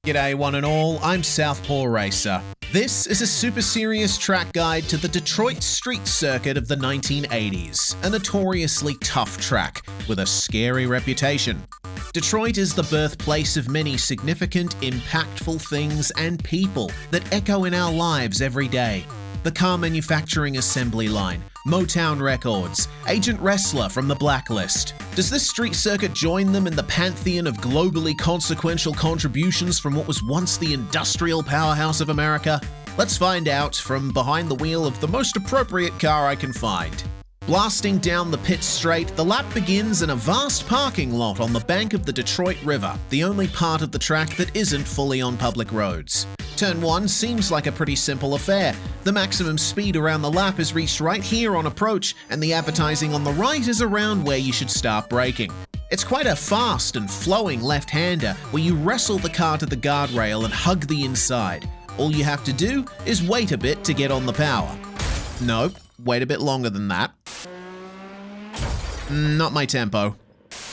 G'day one and all, I'm SouthPawRacer. This is a super serious track guide to the Detroit street circuit of the 1980s, a notoriously tough track with a scary reputation. Detroit is the birthplace of many significant, impactful things and people that echo in our lives every day. The car manufacturing assembly line, Motown Records, Agent Wrestler from the Blacklist. Does this street circuit join them in the pantheon of globally consequential contributions from what was once the industrial powerhouse of America? Let's find out from behind the wheel of the most appropriate car I can find. Blasting down the pit straight, the lap begins in a vast parking lot on the bank of the Detroit River, the only part of the track that isn't fully on public roads. Turn 1 seems like a pretty simple affair. The maximum speed around the lap is reached right here on approach, and the advertising on the right is around where you should start braking. It's quite a fast and flowing left-hander where you wrestle the car to the guardrail and hug the inside. All you have to do is wait a bit to get on the power. Nope, wait a bit longer than that. Not my tempo.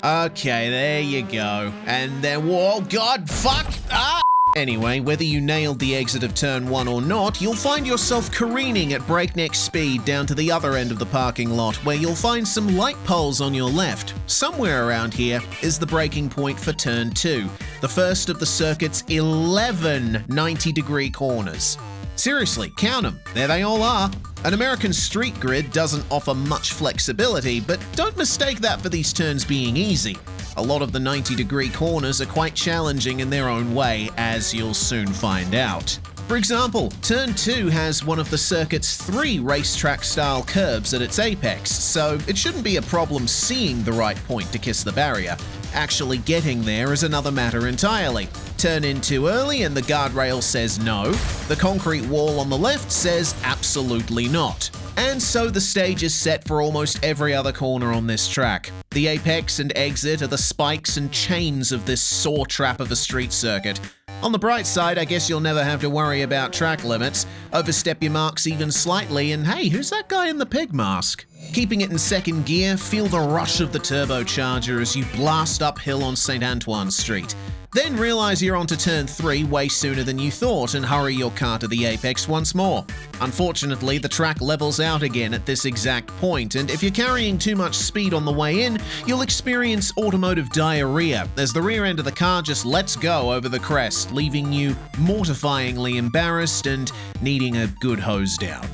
Okay, there you go. And then, whoa, God, fuck! Ah! Anyway, whether you nailed the exit of turn 1 or not, you'll find yourself careening at breakneck speed down to the other end of the parking lot, where you'll find some light poles on your left. Somewhere around here is the braking point for turn 2, the first of the circuit's 11 90-degree corners. Seriously, count them. There they all are. An American street grid doesn't offer much flexibility, but don't mistake that for these turns being easy. A lot of the 90-degree corners are quite challenging in their own way, as you'll soon find out. For example, turn 2 has one of the circuit's 3 racetrack-style curves at its apex, so it shouldn't be a problem seeing the right point to kiss the barrier. Actually getting there is another matter entirely. Turn in too early and the guardrail says no. The concrete wall on the left says absolutely not. And so the stage is set for almost every other corner on this track. The apex and exit are the spikes and chains of this saw trap of a street circuit. On the bright side, I guess you'll never have to worry about track limits. Overstep your marks even slightly, and hey, who's that guy in the pig mask? Keeping it in second gear, feel the rush of the turbocharger as you blast uphill on St. Antoine Street. Then realize you're onto turn 3 way sooner than you thought and hurry your car to the apex once more. Unfortunately, the track levels out again at this exact point, and if you're carrying too much speed on the way in, you'll experience automotive diarrhea as the rear end of the car just lets go over the crest, leaving you mortifyingly embarrassed and needing a good hose down.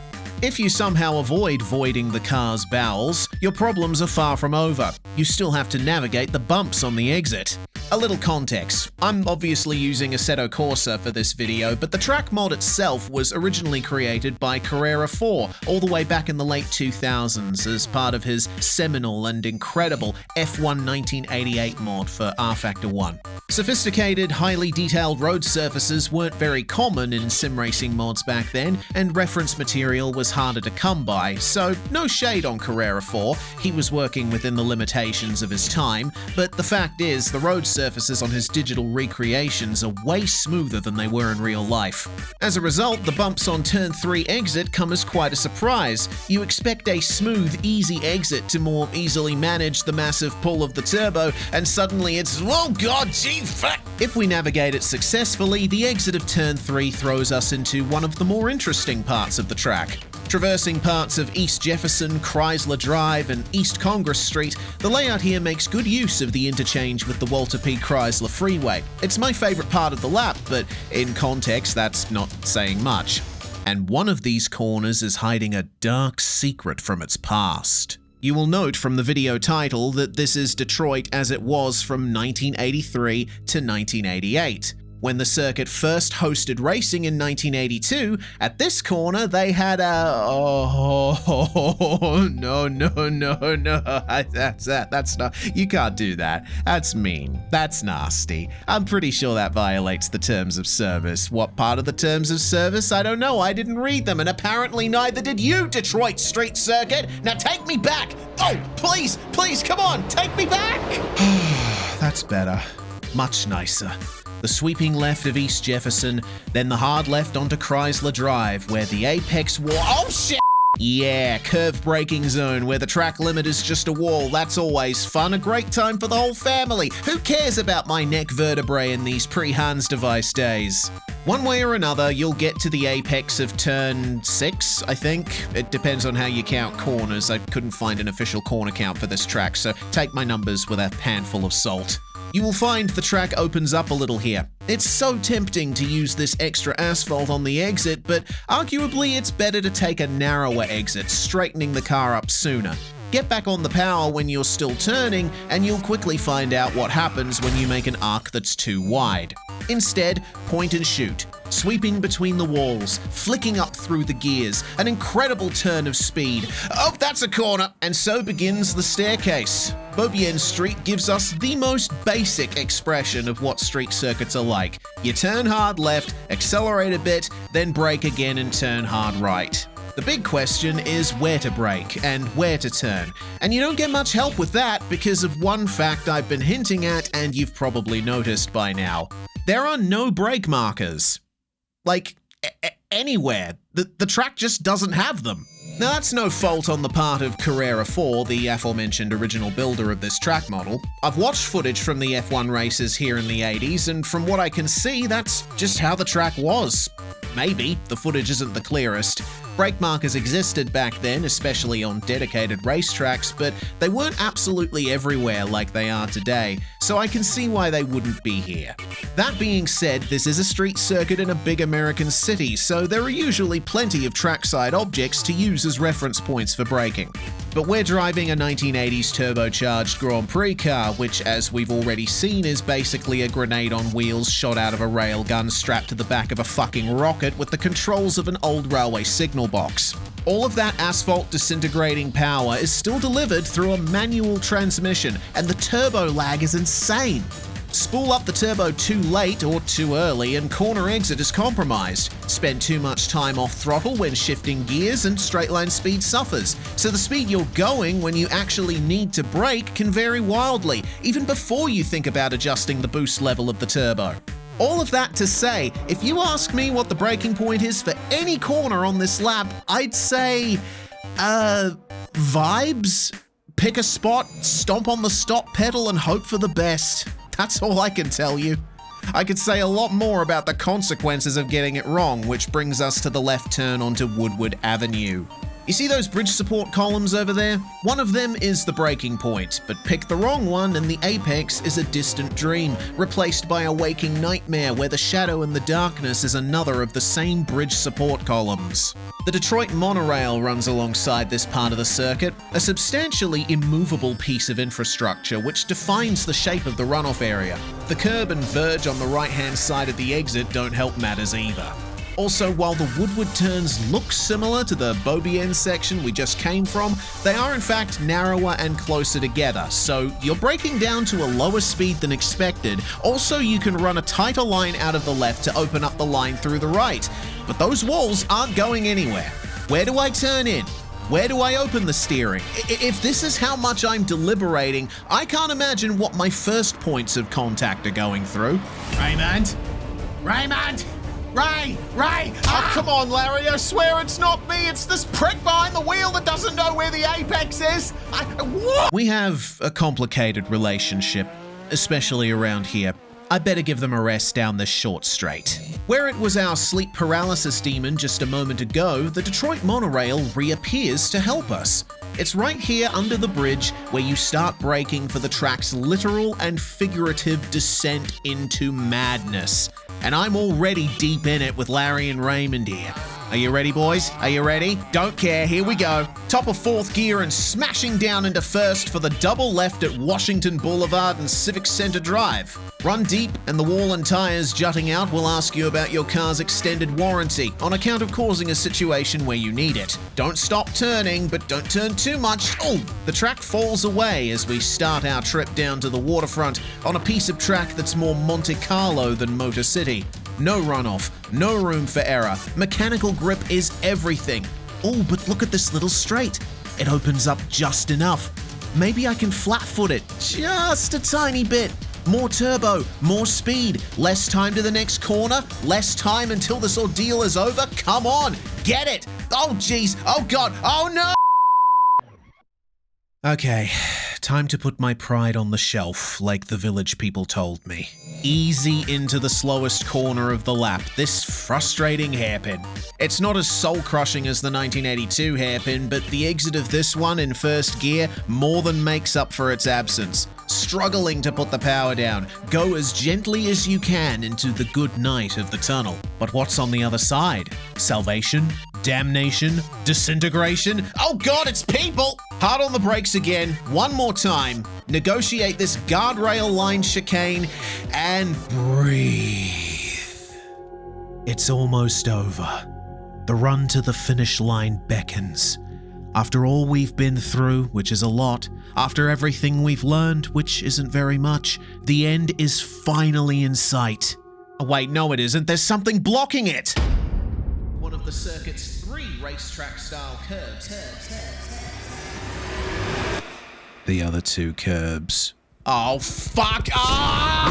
If you somehow avoid voiding the car's bowels, your problems are far from over. You still have to navigate the bumps on the exit. A little context. I'm obviously using Assetto Corsa for this video, but the track mod itself was originally created by Carrera 4 all the way back in the late 2000s as part of his seminal and incredible F1 1988 mod for R-Factor 1. Sophisticated, highly detailed road surfaces weren't very common in sim racing mods back then, and reference material was harder to come by, so no shade on Carrera 4, he was working within the limitations of his time, but the fact is, the road surfaces on his digital recreations are way smoother than they were in real life. As a result, the bumps on turn 3 exit come as quite a surprise. You expect a smooth, easy exit to more easily manage the massive pull of the turbo, and suddenly it's, oh god, gee, fuck! If we navigate it successfully, the exit of turn 3 throws us into one of the more interesting parts of the track. Traversing parts of East Jefferson, Chrysler Drive, and East Congress Street, the layout here makes good use of the interchange with the Walter P. Chrysler Freeway. It's my favorite part of the lap, but in context, that's not saying much. And one of these corners is hiding a dark secret from its past. You will note from the video title that this is Detroit as it was from 1983 to 1988. When the circuit first hosted racing in 1982, at this corner they had a... Oh, no. That's not... You can't do that. That's mean. That's nasty. I'm pretty sure that violates the terms of service. What part of the terms of service? I don't know. I didn't read them, and apparently neither did you, Detroit Street Circuit. Now take me back. Oh, please, come on, take me back. That's better. Much nicer. The sweeping left of East Jefferson, then the hard left onto Chrysler Drive, where the apex wall— oh shit! Yeah, curved braking zone where the track limit is just a wall. That's always fun. A great time for the whole family. Who cares about my neck vertebrae in these pre-Hans device days? One way or another, you'll get to the apex of turn 6, I think. It depends on how you count corners. I couldn't find an official corner count for this track, so take my numbers with a handful of salt. You will find the track opens up a little here. It's so tempting to use this extra asphalt on the exit, but arguably it's better to take a narrower exit, straightening the car up sooner. Get back on the power when you're still turning, and you'll quickly find out what happens when you make an arc that's too wide. Instead, point and shoot, sweeping between the walls, flicking up through the gears, an incredible turn of speed. Oh, that's a corner! And so begins the staircase. Beaubien Street gives us the most basic expression of what street circuits are like. You turn hard left, accelerate a bit, then brake again and turn hard right. The big question is where to brake and where to turn. And you don't get much help with that because of one fact I've been hinting at and you've probably noticed by now. There are no brake markers. Like, anywhere. The track just doesn't have them. Now, that's no fault on the part of Carrera 4, the aforementioned original builder of this track model. I've watched footage from the F1 races here in the 80s, and from what I can see, that's just how the track was. Maybe the footage isn't the clearest. Brake markers existed back then, especially on dedicated racetracks, but they weren't absolutely everywhere like they are today, so I can see why they wouldn't be here. That being said, this is a street circuit in a big American city, so there are usually plenty of trackside objects to use as reference points for braking. But we're driving a 1980s turbocharged Grand Prix car, which, as we've already seen, is basically a grenade on wheels shot out of a railgun strapped to the back of a fucking rocket with the controls of an old railway signal box. All of that asphalt disintegrating power is still delivered through a manual transmission, and the turbo lag is insane. Spool up the turbo too late or too early and corner exit is compromised. Spend too much time off throttle when shifting gears and straight line speed suffers. So the speed you're going when you actually need to brake can vary wildly, even before you think about adjusting the boost level of the turbo. All of that to say, if you ask me what the braking point is for any corner on this lap, I'd say, vibes? Pick a spot, stomp on the stop pedal and hope for the best. That's all I can tell you. I could say a lot more about the consequences of getting it wrong, which brings us to the left turn onto Woodward Avenue. You see those bridge support columns over there? One of them is the breaking point, but pick the wrong one and the apex is a distant dream, replaced by a waking nightmare where the shadow and the darkness is another of the same bridge support columns. The Detroit monorail runs alongside this part of the circuit, a substantially immovable piece of infrastructure which defines the shape of the runoff area. The curb and verge on the right-hand side of the exit don't help matters either. Also, while the Woodward turns look similar to the Beaubien section we just came from, they are in fact narrower and closer together, so you're braking down to a lower speed than expected. Also, you can run a tighter line out of the left to open up the line through the right. But those walls aren't going anywhere. Where do I turn in? Where do I open the steering? If this is how much I'm deliberating, I can't imagine what my first points of contact are going through. Raymond? Raymond? Ray! Oh, come on, Larry, I swear it's not me, it's this prick behind the wheel that doesn't know where the apex is! What? We have a complicated relationship, especially around here. I better give them a rest down this short straight. Where it was our sleep paralysis demon just a moment ago, the Detroit monorail reappears to help us. It's right here under the bridge where you start braking for the track's literal and figurative descent into madness. And I'm already deep in it with Larry and Raymond here. Are you ready, boys? Are you ready? Don't care, here we go. Top of fourth gear and smashing down into first for the double left at Washington Boulevard and Civic Center Drive. Run deep and the wall and tires jutting out will ask you about your car's extended warranty on account of causing a situation where you need it. Don't stop turning, but don't turn too much. Oh, the track falls away as we start our trip down to the waterfront on a piece of track that's more Monte Carlo than Motor City. No runoff, no room for error. Mechanical grip is everything. Oh, but look at this little straight. It opens up just enough. Maybe I can flat-foot it just a tiny bit. More turbo, more speed, less time to the next corner, less time until this ordeal is over. Come on, get it. Oh, jeez. Oh, God. Oh, no. Okay, time to put my pride on the shelf, like the village people told me. Easy into the slowest corner of the lap, this frustrating hairpin. It's not as soul-crushing as the 1982 hairpin, but the exit of this one in first gear more than makes up for its absence. Struggling to put the power down, go as gently as you can into the good night of the tunnel. But what's on the other side? Salvation? Damnation? Disintegration? Oh God, it's people! Hard on the brakes again, one more time. Negotiate this guardrail line chicane and breathe. It's almost over. The run to the finish line beckons. After all we've been through, which is a lot, after everything we've learned, which isn't very much, the end is finally in sight. Oh, wait, no it isn't. There's something blocking it! One of the circuit's 3 racetrack-style curbs. The other 2 curbs. Oh, fuck! Ah!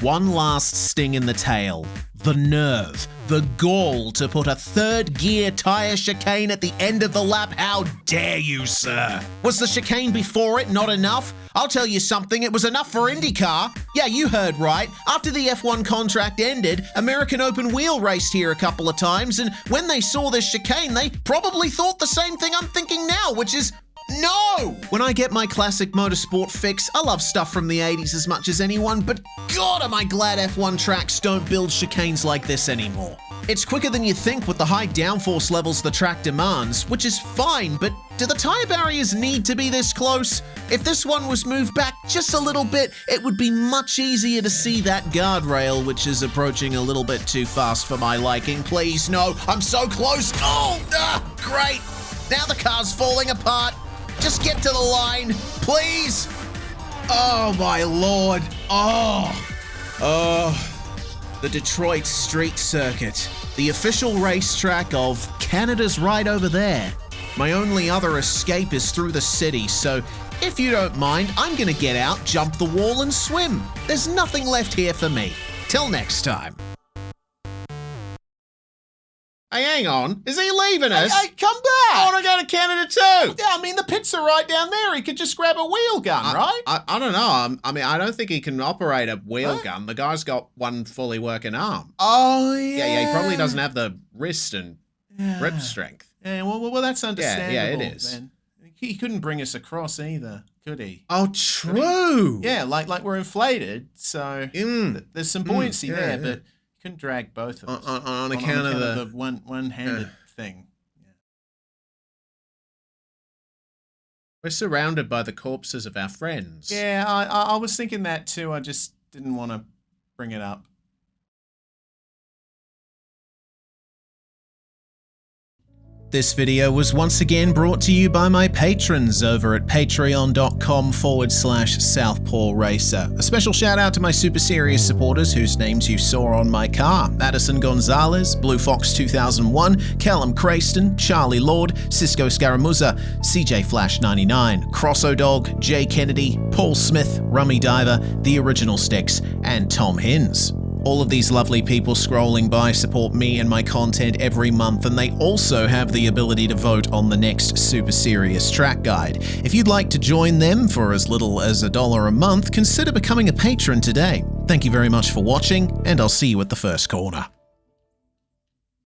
One last sting in the tail. The nerve, the gall to put a 3rd gear tyre chicane at the end of the lap. How dare you, sir? Was the chicane before it not enough? I'll tell you something, it was enough for IndyCar. Yeah, you heard right. After the F1 contract ended, American Open Wheel raced here a couple of times, and when they saw this chicane, they probably thought the same thing I'm thinking now, which is, no! When I get my classic motorsport fix, I love stuff from the 80s as much as anyone, but God am I glad F1 tracks don't build chicanes like this anymore. It's quicker than you think with the high downforce levels the track demands, which is fine, but do the tyre barriers need to be this close? If this one was moved back just a little bit, it would be much easier to see that guardrail, which is approaching a little bit too fast for my liking. Please, no, I'm so close. Oh, great. Now the car's falling apart. Just get to the line, please. Oh, my Lord. The Detroit Street Circuit, the official racetrack of Canada's right over there. My only other escape is through the city, so if you don't mind, I'm gonna get out, jump the wall, and swim. There's nothing left here for me. Till next time. Hey, hang on. Is he leaving us? Hey, come back! I want to go to Canada too. Yeah, I mean, the pits are right down there. He could just grab a wheel gun, right? I don't know. I mean, I don't think he can operate a wheel gun. The guy's got one fully working arm. Oh, yeah. Yeah, he probably doesn't have the wrist and grip strength. Yeah, well, that's understandable. Yeah, it is. Man. He couldn't bring us across either, could he? Oh, true. Yeah, like we're inflated, so there's some buoyancy there, but you couldn't drag both of us on account of the one-handed thing. Yeah. We're surrounded by the corpses of our friends. Yeah, I was thinking that too. I just didn't want to bring it up. This video was once again brought to you by my patrons over at patreon.com/SouthPawRacer. A special shout out to my super serious supporters whose names you saw on my car: Addison Gonzalez, Blue Fox 2001, Callum Crayston, Charlie Lord, Cisco Scaramuzza, CJ Flash 99, Crosso Dog, Jay Kennedy, Paul Smith, Rummy Diver, The Original Sticks, and Tom Hins. All of these lovely people scrolling by support me and my content every month, and they also have the ability to vote on the next Super Serious Track Guide. If you'd like to join them for as little as $1 a month, consider becoming a patron today. Thank you very much for watching, and I'll see you at the first corner.